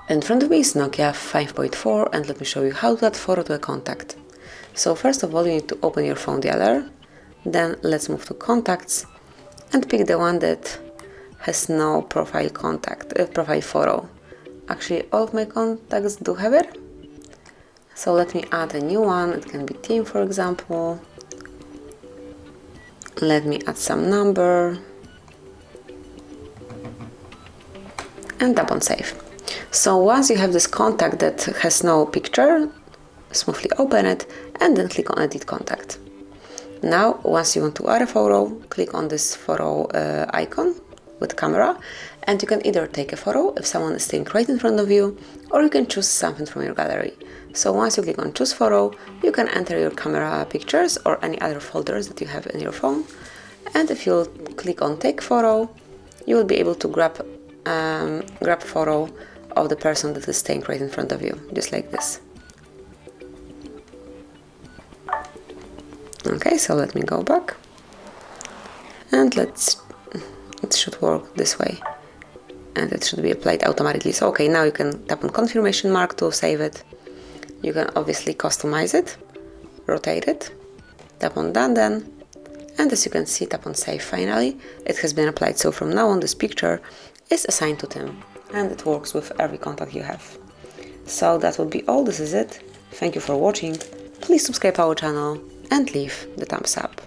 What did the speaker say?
In front of me is Nokia 5.4 and let me show you how to add photo to a contact. So first of all you need to open your phone dialer, then let's move to contacts and pick the one that has no profile photo. Actually all of my contacts do have it. So let me add a new one, it can be team for example. Let me add some number and tap on save. So once you have this contact that has no picture, smoothly open it and then click on edit contact. Now once you want to add a photo, click on this photo icon with camera and you can either take a photo if someone is staying right in front of you, or you can choose something from your gallery. So once you click on choose photo, you can enter your camera pictures or any other folders that you have in your phone, and if you click on take photo, you will be able to grab photo of the person that is staying right in front of you, just like this. Okay, so let me go back and it should work this way and it should be applied automatically. So okay, now you can tap on confirmation mark to save it. You can obviously customize it, rotate it, tap on done then, and as you can see, tap on save. Finally, it has been applied. So from now on this picture is assigned to Tim and it works with every contact you have. So that would be all. This is it. Thank you for watching. Please subscribe our channel and leave the thumbs up.